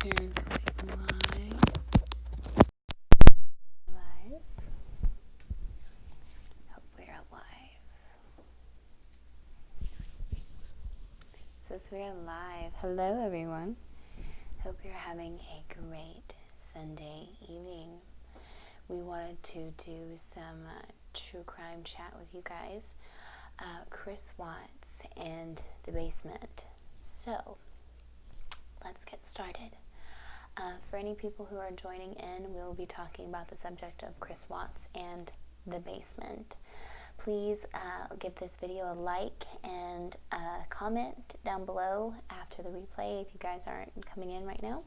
We're going live. Live. Hope we're live. It says we're live. Hello, everyone. Hope you're having a great Sunday evening. We wanted to do some true crime chat with you guys. Chris Watts and the basement. So, let's get started. For any people who are joining in, we'll be talking about the subject of Chris Watts and the basement. Please give this video a like and a comment down below after the replay if you guys aren't coming in right now.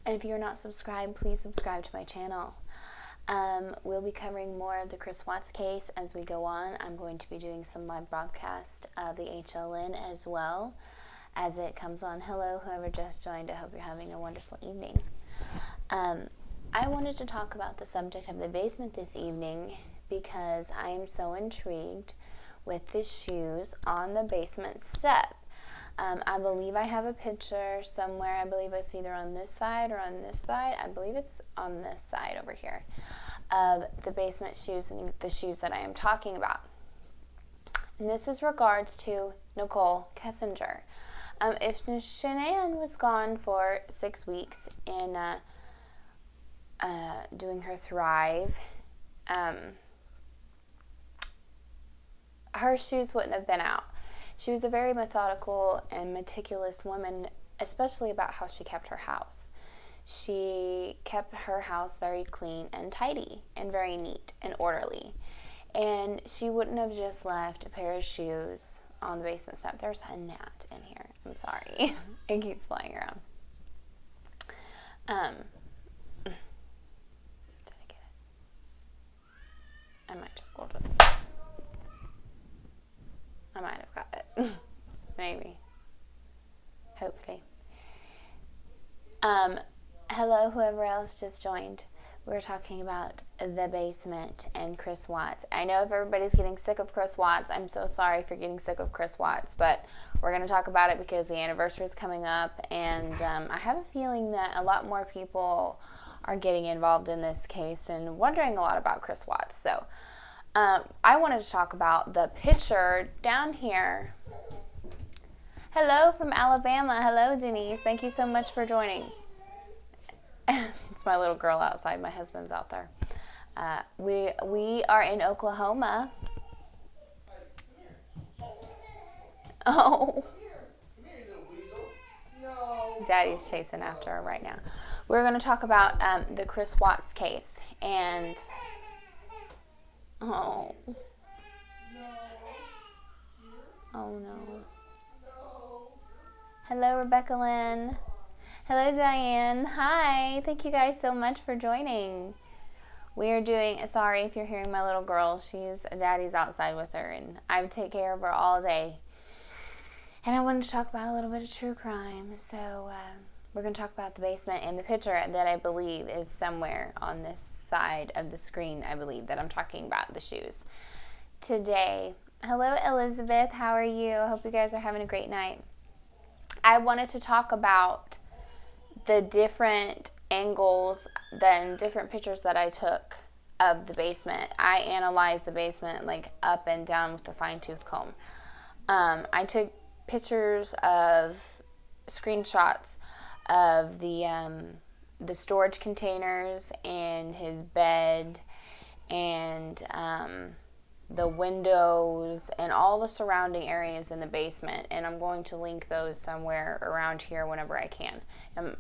And if you're not subscribed, please subscribe to my channel. We'll be covering more of the Chris Watts case as we go on. I'm going to be doing some live broadcast of the HLN as well as it comes on. Hello, whoever just joined. I hope you're having a wonderful evening. I wanted to talk about the subject of the basement this evening because I am so intrigued with the shoes on the basement step. I believe I have a picture somewhere. I believe it's either on this side or on this side. I believe it's on this side over here of the basement shoes and the shoes that I am talking about. And this is regards to Nicole Kessinger. If Shanann was gone for 6 weeks in doing her Thrive, her shoes wouldn't have been out. She was a very methodical and meticulous woman, especially about how she kept her house. She kept her house very clean and tidy and very neat and orderly. And she wouldn't have just left a pair of shoes on the basement step. There's a gnat in here. I'm sorry. It keeps flying around. Did I get it? I might have got it. I might have got it. Maybe. Hopefully. Hello, whoever else just joined. We're talking about the basement and Chris Watts. I know if everybody's getting sick of Chris Watts, I'm so sorry for getting sick of Chris Watts, but we're going to talk about it because the anniversary is coming up, and I have a feeling that a lot more people are getting involved in this case and wondering a lot about Chris Watts. So I wanted to talk about the picture down here. Hello from Alabama. Hello, Denise. Thank you so much for joining. It's my little girl outside. My husband's out there. We are in Oklahoma. Oh. Daddy's chasing after her right now. We're going to talk about the Chris Watts case. And oh no. Hello, Rebecca Lynn. Hello, Diane. Hi. Thank you guys so much for joining. We are doing, sorry if you're hearing my little girl. Daddy's outside with her, and I take care of her all day. And I wanted to talk about a little bit of true crime. So we're going to talk about the basement and the picture that I believe is somewhere on this side of the screen, I believe, that I'm talking about the shoes. Today, hello, Elizabeth. How are you? I hope you guys are having a great night. I wanted to talk about the different angles, then different pictures that I took of the basement. I analyzed the basement like up and down with a fine-tooth comb. I took pictures of screenshots of the storage containers and his bed and the windows and all the surrounding areas in the basement, and I'm going to link those somewhere around here whenever I can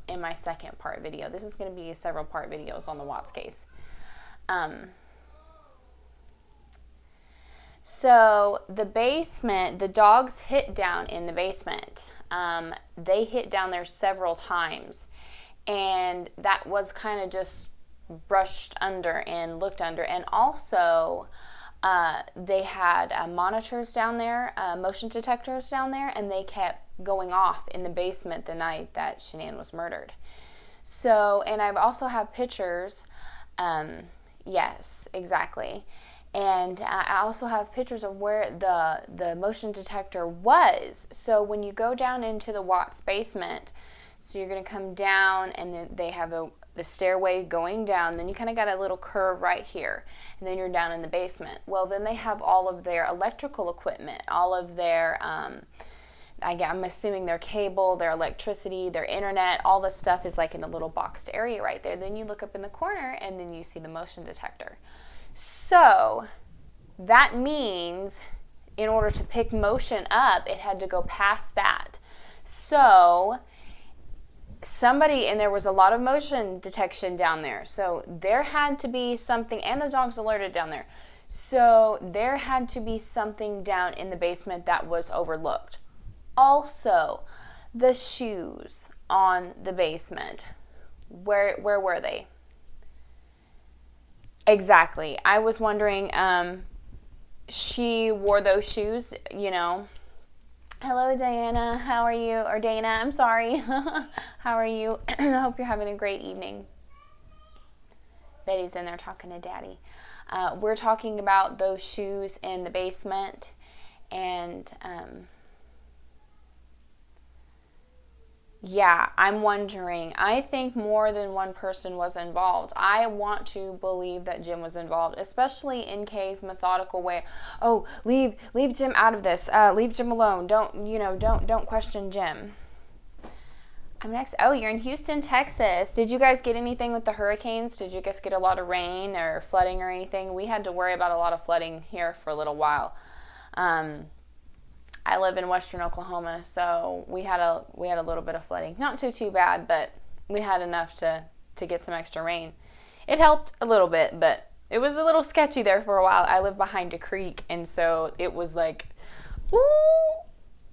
in my second part video. This is going to be several part videos on the Watts case. So the basement, the dogs hit down in the basement. They hit down there several times, and that was kind of just brushed under and looked under, and also they had monitors down there, motion detectors down there, and they kept going off in the basement the night that Shanann was murdered. So, and I also have pictures. Yes, exactly. And I also have pictures of where the motion detector was. So when you go down into the Watts basement, So you're going to come down, and then they have the stairway going down. Then you kind of got a little curve right here, and then you're down in the basement. Well, then they have all of their electrical equipment, all of their, I'm assuming their cable, their electricity, their internet, all this stuff is like in a little boxed area right there. Then you look up in the corner, and then you see the motion detector. So that means in order to pick motion up, it had to go past that. So somebody, and there was a lot of motion detection down there. So there had to be something, and the dog's alerted down there. So there had to be something down in the basement that was overlooked. Also, the shoes on the basement. Where were they? Exactly. I was wondering, she wore those shoes, you know. Hello, Diana. How are you? Or Dana, I'm sorry. How are you? I hope you're having a great evening. Betty's in there talking to Daddy. We're talking about those shoes in the basement. And, yeah, I'm wondering. I think more than one person was involved. I want to believe that Jim was involved, especially in Kay's methodical way. Oh, leave Jim out of this. Leave Jim alone. Don't question Jim. I'm next. Oh, you're in Houston, Texas. Did you guys get anything with the hurricanes? Did you guys get a lot of rain or flooding or anything? We had to worry about a lot of flooding here for a little while. I live in western Oklahoma, so we had a little bit of flooding. Not too bad, but we had enough to get some extra rain. It helped a little bit, but it was a little sketchy there for a while. I live behind a creek, and so it was like, ooh,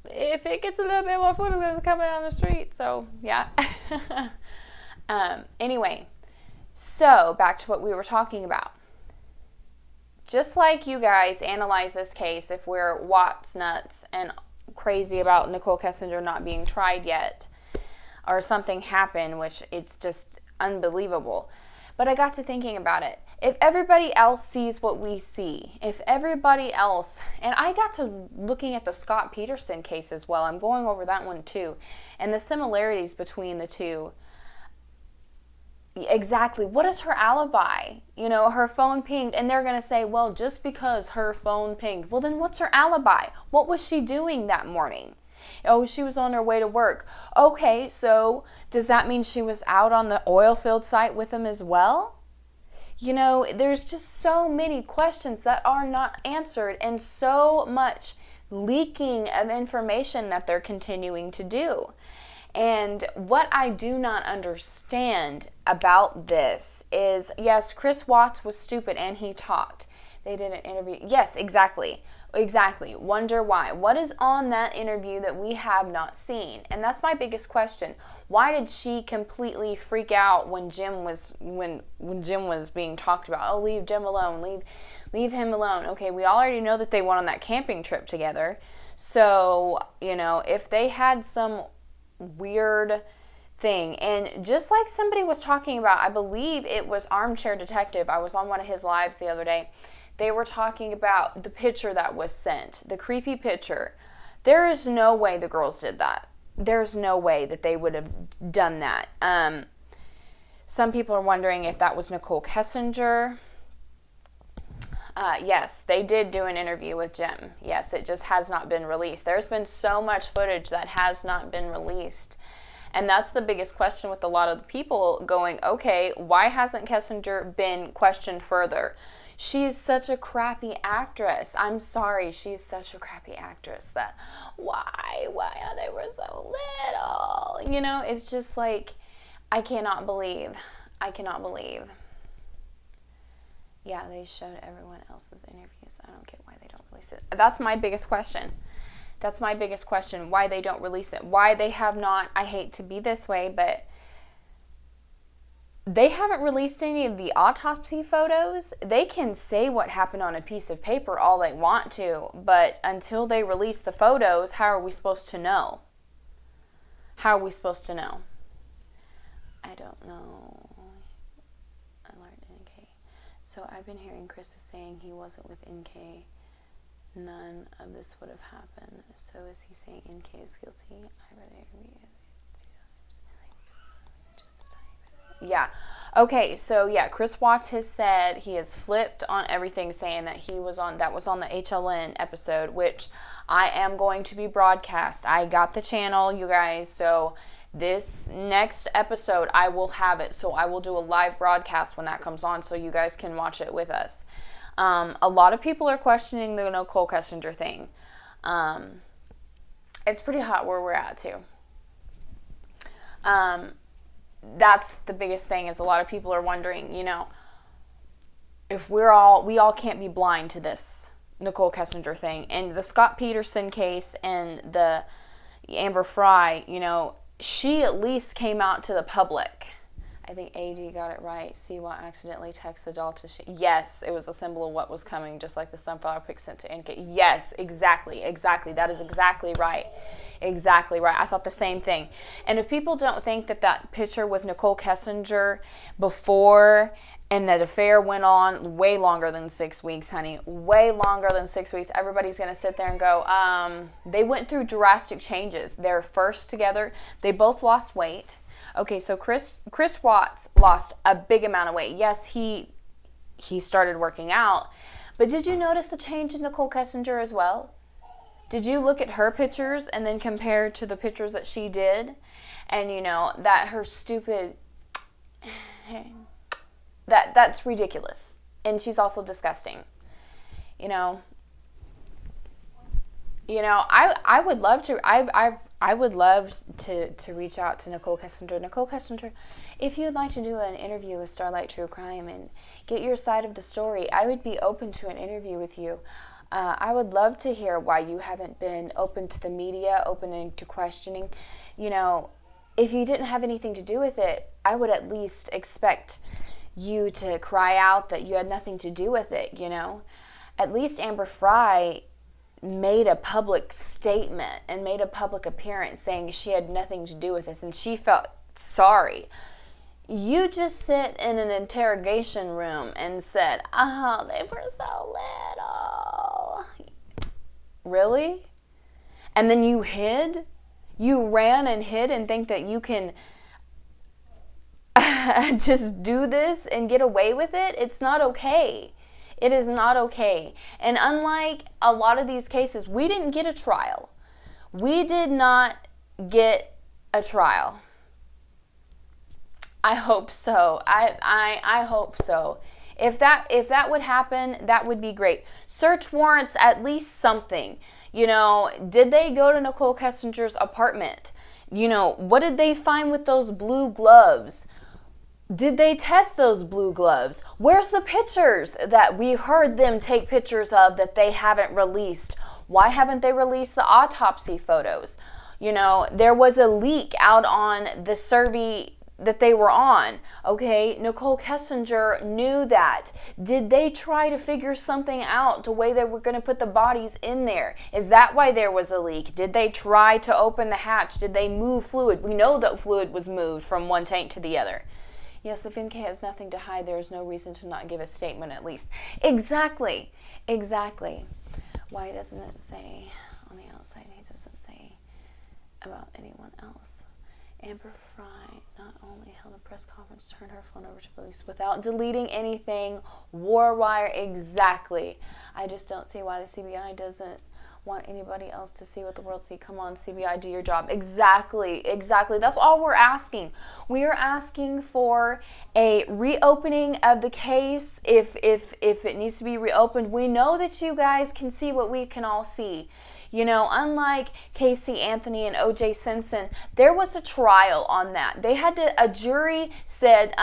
if it gets a little bit more flooding, it's coming down the street. So, yeah. Anyway, so back to what we were talking about. Just like you guys analyze this case, if we're Watts nuts and crazy about Nicole Kessinger not being tried yet, or something happened, which it's just unbelievable. But I got to thinking about it. If everybody else sees what we see, if everybody else, and I got to looking at the Scott Peterson case as well. I'm going over that one too, and the similarities between the two. Exactly. What is her alibi? You know, her phone pinged, and they're going to say, well, just because her phone pinged. Well, then what's her alibi? What was she doing that morning? Oh, she was on her way to work. Okay, so does that mean she was out on the oil field site with him as well? You know, there's just so many questions that are not answered, and so much leaking of information that they're continuing to do. And what I do not understand about this is, yes, Chris Watts was stupid and he talked. They did an interview. Yes, exactly. Wonder why. What is on that interview that we have not seen? And that's my biggest question. Why did she completely freak out when Jim was being talked about? Oh, leave Jim alone. Leave him alone. Okay, we already know that they went on that camping trip together. So, you know, if they had some weird thing, and just like somebody was talking about, I believe it was Armchair Detective, I was on one of his lives the other day, they were talking about the picture that was sent, the creepy picture. There is no way the girls did that. There's no way that they would have done that. Some people are wondering if that was Nicole Kessinger. Yes, they did do an interview with Jim. Yes, it just has not been released. There's been so much footage that has not been released. And that's the biggest question with a lot of the people going, okay, why hasn't Kessinger been questioned further? She's such a crappy actress. I'm sorry, she's such a crappy actress that why they were so little? You know, it's just like, I cannot believe. Yeah, they showed everyone else's interviews. I don't get why they don't release it. That's my biggest question. Why they don't release it. Why they have not, I hate to be this way, but they haven't released any of the autopsy photos. They can say what happened on a piece of paper all they want to, but until they release the photos, how are we supposed to know? I don't know. So I've been hearing Chris is saying he wasn't with NK. None of this would have happened. So is he saying NK is guilty? I read the interview 2 times. Yeah. Okay, so yeah, Chris Watts has said he has flipped on everything, saying that that was on the HLN episode, which I am going to be broadcast. I got the channel, you guys, so this next episode I will have it. So I will do a live broadcast when that comes on, so you guys can watch it with us. A lot of people are questioning the Nicole Kessinger thing. It's pretty hot where we're at too. That's the biggest thing, is a lot of people are wondering, if we all can't be blind to this Nicole Kessinger thing. And the Scott Peterson case and the Amber Fry, she at least came out to the public. I think AD got it right. Siwa accidentally texted the doll to yes, it was a symbol of what was coming, just like the sunflower pic sent to indicate. Yes, exactly. That is exactly right. Exactly right. I thought the same thing. And if people don't think that picture with Nicole Kessinger before and that affair went on way longer than 6 weeks, honey, way longer than 6 weeks, everybody's going to sit there and go, they went through drastic changes. They're first together. They both lost weight. Okay, so Chris Watts lost a big amount of weight. Yes, he started working out. But did you notice the change in Nicole Kessinger as well? Did you look at her pictures and then compare to the pictures that she did? And that her stupid... That's ridiculous. And she's also disgusting. I would love to... I would love to reach out to Nicole Kessinger. Nicole Kessinger, if you would like to do an interview with Starlight True Crime and get your side of the story, I would be open to an interview with you. I would love to hear why you haven't been open to the media, open to questioning. If you didn't have anything to do with it, I would at least expect you to cry out that you had nothing to do with it, At least Amber Fry made a public statement and made a public appearance saying she had nothing to do with this, and she felt sorry. You just sit in an interrogation room and said, they were so little. Really? And then you hid? You ran and hid and think that you can just do this and get away with it? It's not okay. It is not okay. And unlike a lot of these cases, we didn't get a trial. We did not get a trial. I hope so. I hope so. If that would happen, that would be great. Search warrants, at least something. Did they go to Nicole Kessinger's apartment? What did they find with those blue gloves? Did they test those blue gloves? Where's the pictures that we heard them take pictures of that they haven't released? Why haven't they released the autopsy photos? There was a leak out on the survey that they were on. Okay, Nicole Kessinger knew that. Did they try to figure something out the way they were going to put the bodies in there? Is that why there was a leak? Did they try to open the hatch? Did they move fluid? We know that fluid was moved from one tank to the other. Yes, if NK has nothing to hide, there is no reason to not give a statement at least. Exactly. Why doesn't it say on the outside? He doesn't say about anyone else. Amber Fry not only held a press conference, turned her phone over to police without deleting anything. War wire, exactly. I just don't see why the CBI doesn't want anybody else to see what the world see. Come on, CBI, do your job. Exactly. That's all we're asking. We are asking for a reopening of the case. If it needs to be reopened, we know that you guys can see what we can all see. Unlike Casey Anthony and O.J. Simpson, there was a trial on that. A jury said,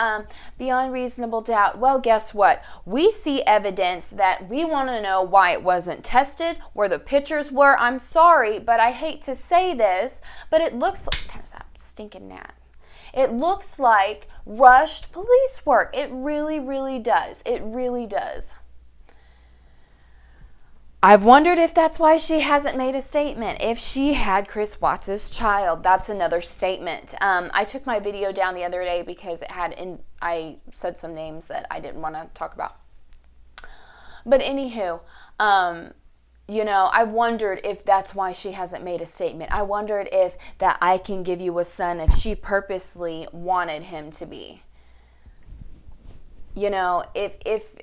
beyond reasonable doubt, well, guess what? We see evidence that we want to know why it wasn't tested, where the pictures were. I'm sorry, but I hate to say this, but it looks like, there's that stinking gnat. It looks like rushed police work. It really, really does. It really does. I've wondered if that's why she hasn't made a statement. If she had Chris Watts' child, that's another statement. I took my video down the other day because I said some names that I didn't want to talk about. But anywho, I wondered if that's why she hasn't made a statement. I wondered if that I can give you a son, if she purposely wanted him to be. if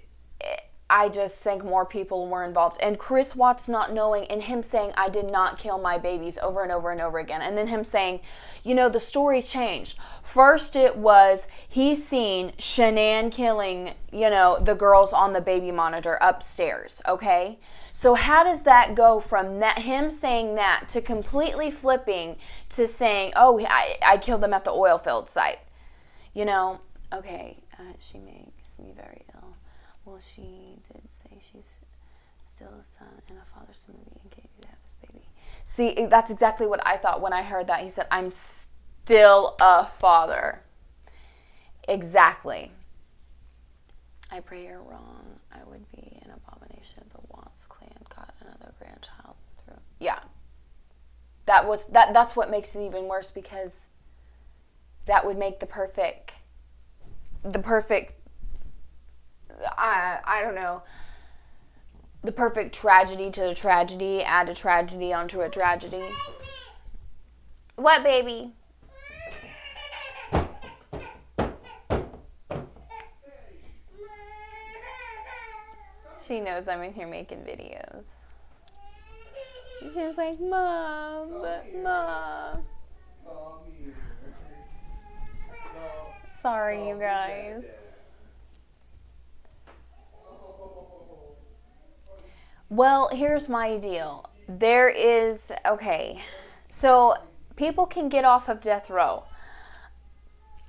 I just think more people were involved. And Chris Watts not knowing, and him saying, I did not kill my babies over and over and over again. And then him saying, the story changed. First it was he's seen Shanann killing, the girls on the baby monitor upstairs, okay? So how does that go from that, him saying that, to completely flipping to saying, oh, I killed them at the oil field site? Okay, she makes me very ill. Well, she did say she's still a son and a father to me and Katie to have his baby. See, that's exactly what I thought when I heard that. He said, I'm still a father. Exactly. I pray you're wrong. I would be an abomination if the Watts clan got another grandchild through. Yeah. That's what makes it even worse, because that would make the perfect I don't know, the perfect tragedy to a tragedy, add a tragedy onto a tragedy. What, baby? She knows I'm in here making videos. She's like, Mom. Sorry, you guys. Well, here's my deal. So people can get off of death row.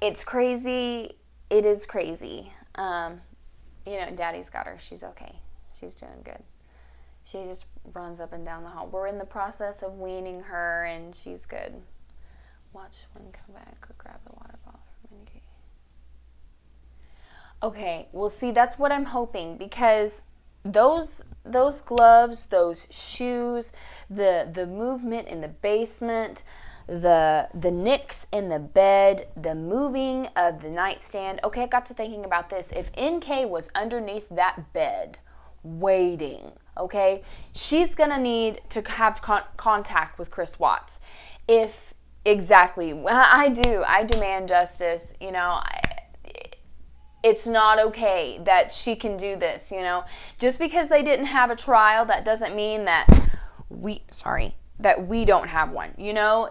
It's crazy. It is crazy. Daddy's got her. She's okay. She's doing good. She just runs up and down the hall. We're in the process of weaning her, and she's good. Watch when come back or grab the water bottle from Nikki. Okay, well, see, that's what I'm hoping, because those gloves, those shoes, the movement in the basement, the nicks in the bed, the moving of the nightstand. Okay, I got to thinking about this. If NK was underneath that bed waiting, okay, she's gonna need to have contact with Chris Watts. Exactly, I demand justice. It's not okay that she can do this, Just because they didn't have a trial, that doesn't mean that we don't have one.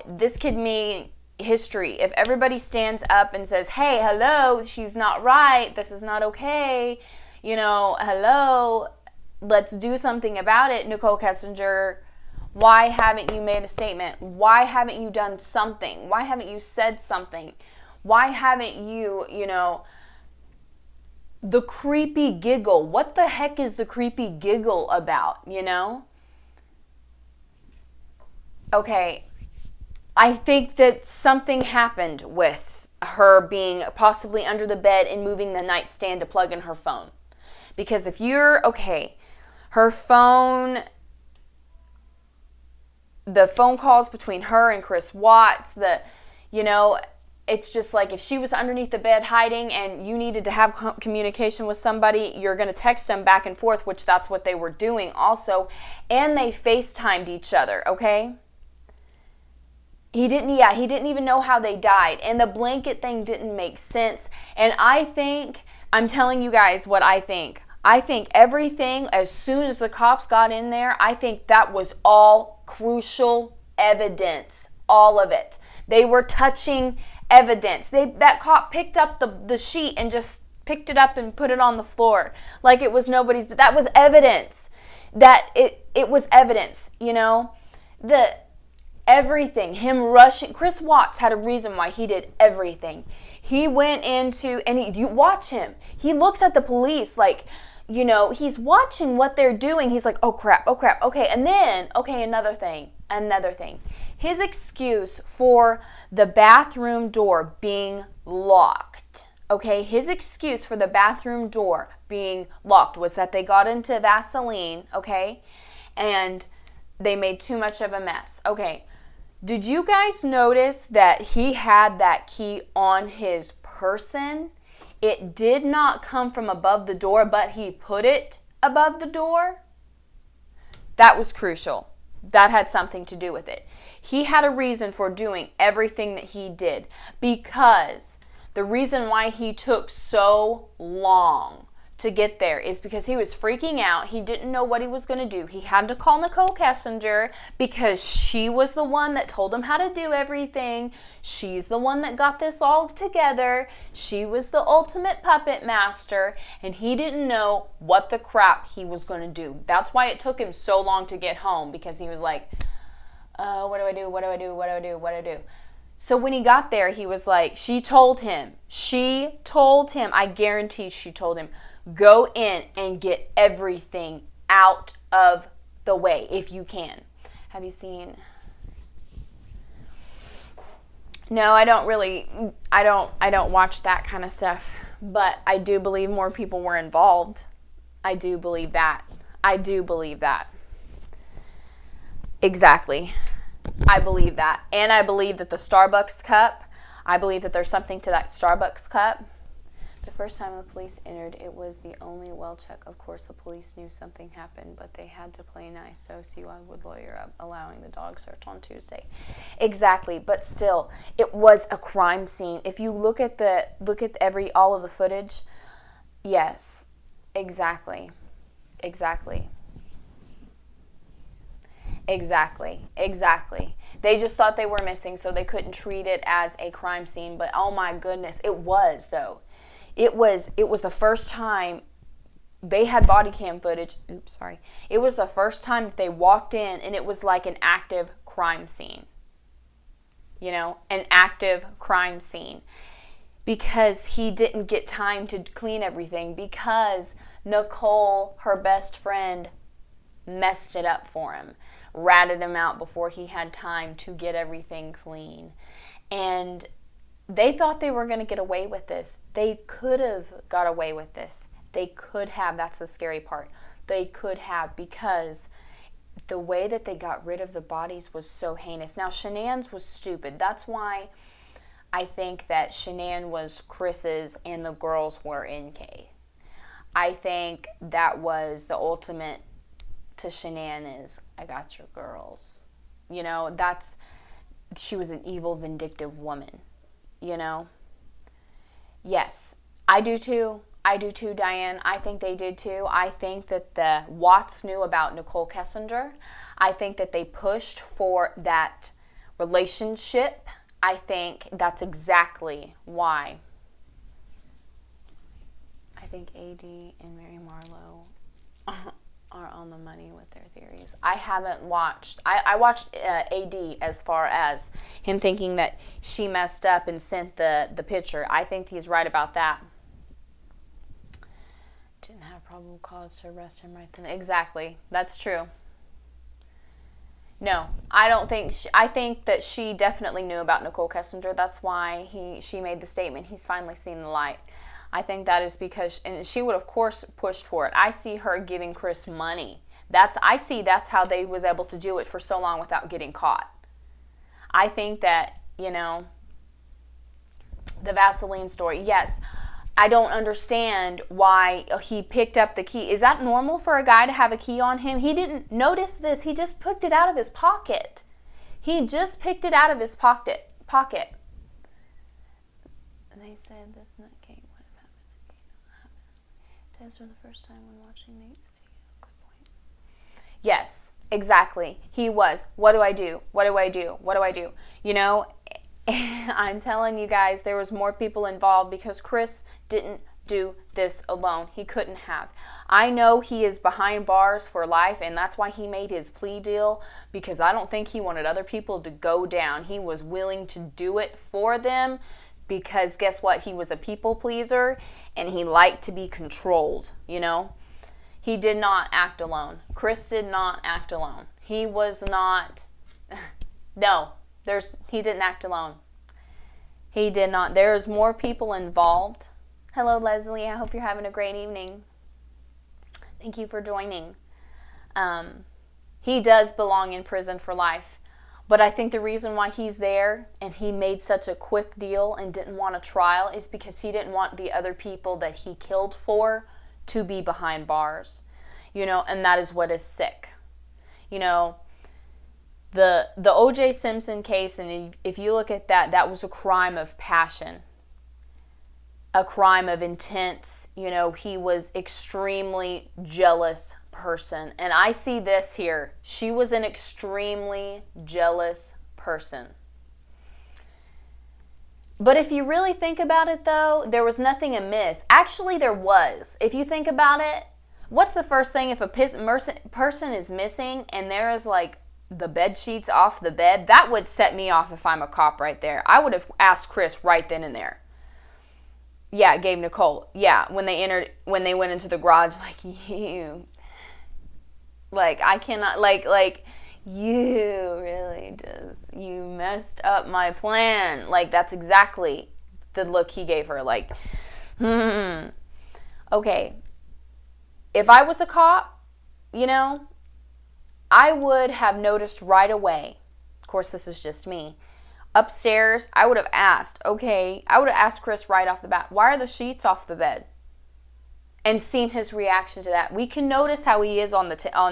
This could mean history. If everybody stands up and says, hey, hello, she's not right, this is not okay, hello, let's do something about it, Nicole Kessinger. Why haven't you made a statement? Why haven't you done something? Why haven't you said something? Why haven't you, the creepy giggle? What the heck is the creepy giggle about, Okay, I think that something happened with her being possibly under the bed and moving the nightstand to plug in her phone. Because if her phone, the phone calls between her and Chris Watts, it's just like if she was underneath the bed hiding and you needed to have communication with somebody, you're going to text them back and forth, which that's what they were doing also. And they FaceTimed each other, okay? He didn't even know how they died. And the blanket thing didn't make sense. And I'm telling you guys what I think. I think everything, as soon as the cops got in there, I think that was all crucial evidence. All of it. They were touching evidence. That cop picked up the sheet and just picked it up and put it on the floor like it was nobody's, but that was evidence. It was evidence, everything, him rushing. Chris Watts had a reason why he did everything. He went into, and you watch him. He looks at the police like, he's watching what they're doing. He's like, oh crap. Okay. And then, another thing. His excuse for the bathroom door being locked. Okay, his excuse for the bathroom door being locked was that they got into Vaseline, okay, and they made too much of a mess. Okay, did you guys notice that he had that key on his person? It did not come from above the door, but he put it above the door. That was crucial. That had something to do with it. He had a reason for doing everything that he did, because The reason why he took so long to get there is because he was freaking out. He didn't know what he was going to do. He had to call Nicole Kessinger because she was the one that told him how to do everything. She's the one that got this all together. She was the ultimate puppet master, and he didn't know what the crap he was going to do. That's why it took him so long to get home, because he was like, what do I do? What do I do? What do I do? What do I do? So when he got there, he was like, she told him, I guarantee she told him, go in and get everything out of the way if you can. Have you seen? No, I don't watch that kind of stuff, but I do believe more people were involved. I do believe that. Exactly. I believe that. And I believe that the Starbucks cup, I believe that there's something to that Starbucks cup. The first time the police entered, it was the only well check. Of course, the police knew something happened, but they had to play nice, so CY would lawyer up, allowing the dog search on Tuesday. Exactly, but still, it was a crime scene. If you look at all of the footage, yes, exactly. They just thought they were missing, so they couldn't treat it as a crime scene. But oh my goodness, it was though. It was the first time they had body cam footage. It was the first time that they walked in, and it was like an active crime scene. An active crime scene. Because he didn't get time to clean everything, because Nicole, her best friend, messed it up for him, ratted him out before he had time to get everything clean. And they thought they were going to get away with this. They could have got away with this. They could have. That's the scary part. They could have, because the way that they got rid of the bodies was so heinous. Now, Shanann's was stupid. That's why I think that Shanann was Chris's and the girls were NK. I think that was the ultimate to Shanann is, I got your girls. She was an evil, vindictive woman. Yes, I do too, Diane. I think they did too. I think that the Watts knew about Nicole Kessinger. I think that they pushed for that relationship. I think that's exactly why. I think AD and Mary Marlowe are on the money with their theories. I haven't watched. I watched AD as far as him thinking that she messed up and sent the picture. I think he's right about that. Didn't have probable cause to arrest him right then. Exactly. That's true. No, I don't think. I think that she definitely knew about Nicole Kessinger. That's why she made the statement. He's finally seen the light. I think that is because, and she would of course pushed for it. I see her giving Chris money. That's how they was able to do it for so long without getting caught. I think that, the Vaseline story, yes, I don't understand why he picked up the key. Is that normal for a guy to have a key on him? He didn't notice this. He just picked it out of his pocket. And they said this nut came. Those were the first time when watching Nate's video. Good point. Yes, exactly. He was. What do I do? I'm telling you guys, there was more people involved because Chris didn't do this alone. He couldn't have. I know he is behind bars for life, and that's why he made his plea deal, because I don't think he wanted other people to go down. He was willing to do it for them. Because guess what? He was a people pleaser, and he liked to be controlled, He did not act alone. Chris did not act alone. He was not, he didn't act alone. He did not. There's more people involved. Hello, Leslie. I hope you're having a great evening. Thank you for joining. He does belong in prison for life. But I think the reason why he's there and he made such a quick deal and didn't want a trial is because he didn't want the other people that he killed for to be behind bars. And that is what is sick. The O.J. Simpson case, and if you look at that, that was a crime of passion. a crime of intense, he was extremely jealous person. And I see this here. She was an extremely jealous person. But if you really think about it, though, there was nothing amiss. Actually, there was. If you think about it, what's the first thing if a person is missing and there is like the bed sheets off the bed? That would set me off if I'm a cop right there. I would have asked Chris right then and there. Yeah, it gave Nicole. Yeah, when they went into the garage, like, I cannot, you really you messed up my plan. Like, that's exactly the look he gave her. Like, okay. If I was a cop, I would have noticed right away. Of course, this is just me. Upstairs, I would have asked, Chris right off the bat, why are the sheets off the bed? And seen his reaction to that. We can notice how he is on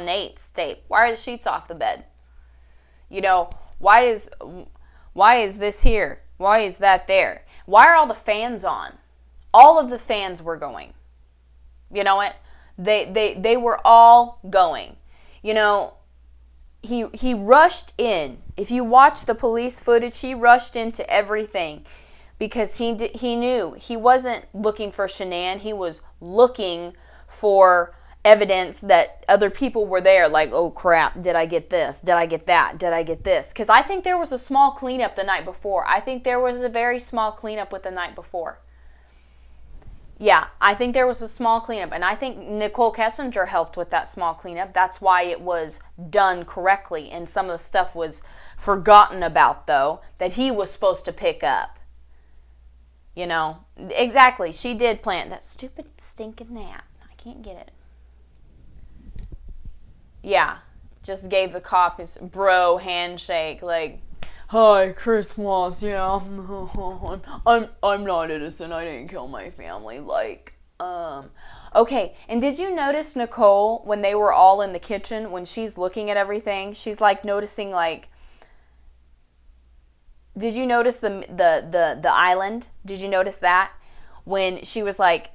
Nate's tape. Why are the sheets off the bed? Why is this here? Why is that there? Why are all the fans on? All of the fans were going. You know what? They were all going. He rushed in. If you watch the police footage, he rushed into everything. Because he knew he wasn't looking for Shanann. He was looking for evidence that other people were there. Like, oh crap, did I get this? Did I get that? Did I get this? Because I think there was a small cleanup the night before. I think there was a very small cleanup with the night before. Yeah, I think there was a small cleanup. And I think Nicole Kessinger helped with that small cleanup. That's why it was done correctly. And some of the stuff was forgotten about, though, that he was supposed to pick up. Exactly. She did plant that stupid stinking gnat. I can't get it. Yeah, just gave the cop his bro handshake, like, hi, Chris Moss. Yeah, I'm not innocent. I didn't kill my family. Okay. And did you notice Nicole when they were all in the kitchen when she's looking at everything? She's noticing Did you notice the island? Did you notice that? When she was like,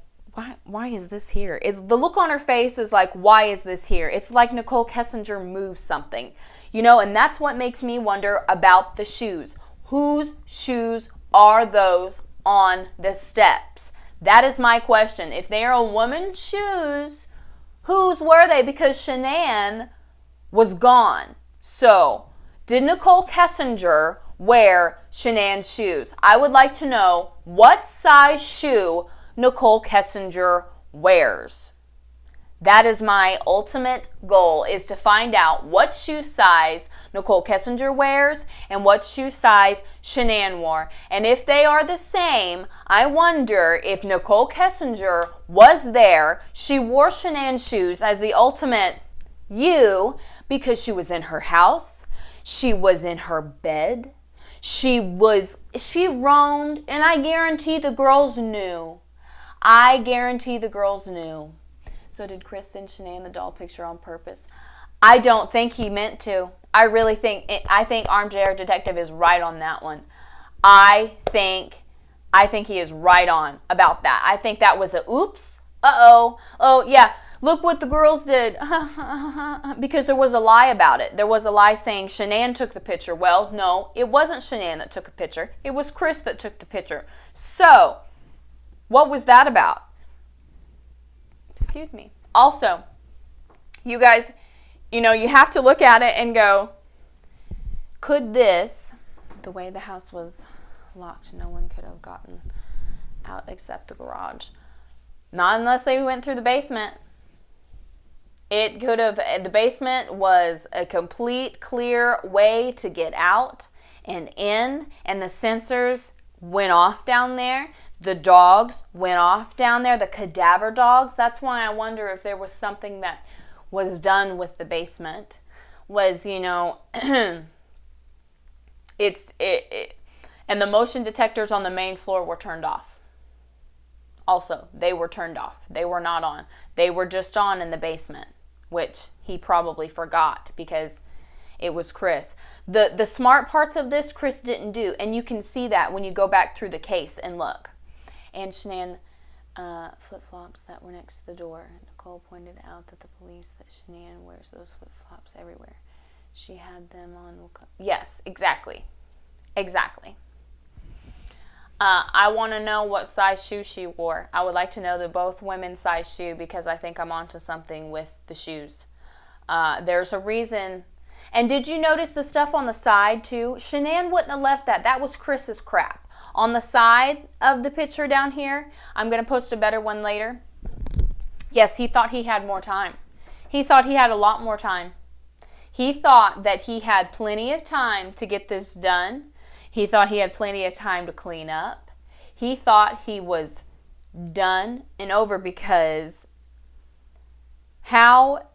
why is this here? It's the look on her face is like, why is this here? It's like Nicole Kessinger moved something. And that's what makes me wonder about the shoes. Whose shoes are those on the steps? That is my question. If they are a woman's shoes, whose were they? Because Shanann was gone. So, did Nicole Kessinger wear Shanann's shoes? I would like to know what size shoe Nicole Kessinger wears. That is my ultimate goal, is to find out what shoe size Nicole Kessinger wears and what shoe size Shanann wore. And if they are the same, I wonder if Nicole Kessinger was there, she wore Shanann's shoes as the ultimate because she was in her house, she was in her bed, she roamed, and I guarantee the girls knew. So did Chris send Shanann the doll picture on purpose? I don't think he meant to. I think Armchair Detective is right on that one. I think he is right on about that. I think that was a oops. Oh yeah. Look what the girls did. Because there was a lie about it. There was a lie saying Shanann took the picture. Well, no, it wasn't Shanann that took a picture. It was Chris that took the picture. So, what was that about? Excuse me. Also, you guys, you have to look at it and go, could this, the way the house was locked, no one could have gotten out except the garage. Not unless they went through the basement. It could have, the basement was a complete clear way to get out and in, and the sensors went off down there. The dogs went off down there, the cadaver dogs. That's why I wonder if there was something that was done with the basement. And the motion detectors on the main floor were turned off. Also, they were turned off. They were not on. They were just on in the basement, which he probably forgot because it was Chris. The smart parts of this, Chris didn't do, and you can see that when you go back through the case and look. and Shanann flip-flops that were next to the door. Nicole pointed out that the police that Shanann wears those flip-flops everywhere. She had them on. Yes, exactly. Exactly. I want to know what size shoe she wore. I would like to know the both women's size shoe because I think I'm onto something with the shoes. There's a reason. And did you notice the stuff on the side too? Shanann wouldn't have left that. That was Chris's crap. On the side of the picture down here, I'm going to post a better one later. Yes, he thought he had more time. He thought he had a lot more time. He thought that he had plenty of time to get this done. He thought he had plenty of time to clean up. He thought he was done and over because how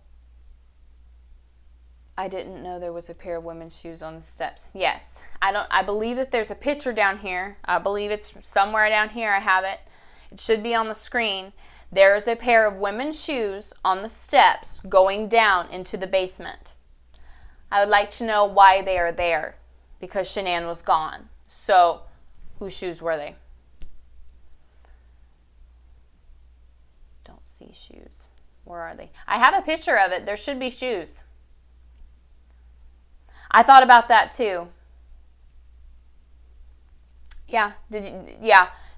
I didn't know there was a pair of women's shoes on the steps. Yes, I believe that there's a picture down here. I believe it's somewhere down here. I have it. It should be on the screen. There is a pair of women's shoes on the steps going down into the basement. I would like to know why they are there. Because Shanann was gone. So, whose shoes were they? Don't see shoes. Where are they? I have a picture of it. There should be shoes. I thought about that too. Yeah.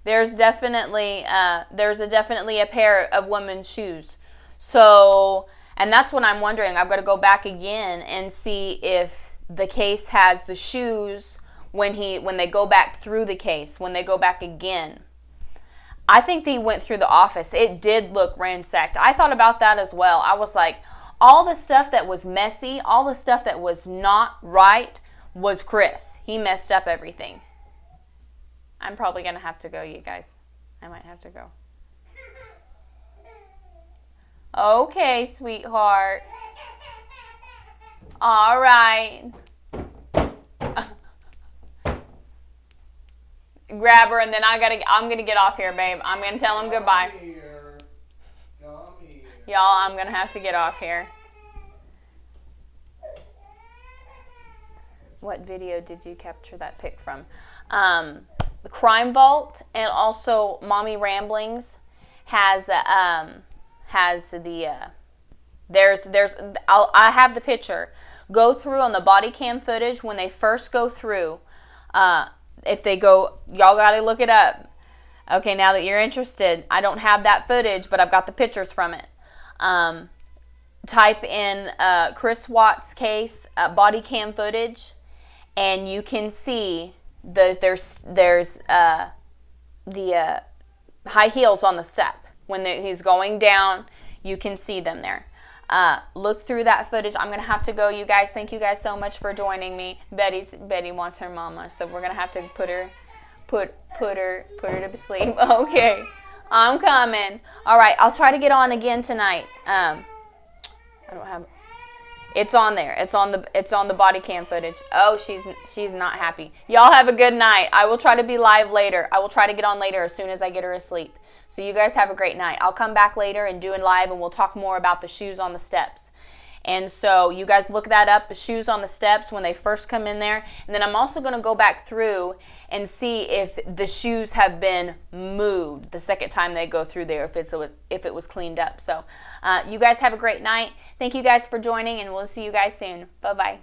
There's definitely a pair of women's shoes. So, and that's what I'm wondering. I've got to go back again and see if the case has the shoes when they go back through the case, when they go back again. I think they went through the office. It did look ransacked. I thought about that as well. I was like, all the stuff that was messy, all the stuff that was not right was Chris. He messed up everything. I'm probably going to have to go, you guys. I might have to go. Okay, sweetheart. All right. Grab her, and then I'm gonna get off here, babe. I'm gonna tell him goodbye. Y'all, I'm gonna have to get off here. What video did you capture that pic from? The Crime Vault and also Mommy Ramblings has the I have the picture. Go through on the body cam footage when they first go through. If they go, y'all got to look it up. Okay, now that you're interested, I don't have that footage, but I've got the pictures from it. Type in Chris Watts case body cam footage, and you can see there's the high heels on the step when he's going down. You can see them there. Look through that footage. I'm gonna have to go, you guys. Thank you guys so much for joining me. Betty wants her mama, so we're gonna have to put her to sleep. Okay, I'm coming. All right, I'll try to get on again tonight. I don't have. It's on there. It's on the body cam footage. Oh, she's not happy. Y'all have a good night. I will try to be live later. I will try to get on later as soon as I get her asleep. So you guys have a great night. I'll come back later and do it live, and we'll talk more about the shoes on the steps. And so you guys look that up, the shoes on the steps when they first come in there. And then I'm also going to go back through and see if the shoes have been moved the second time they go through there, if it was cleaned up. So you guys have a great night. Thank you guys for joining, and we'll see you guys soon. Bye-bye.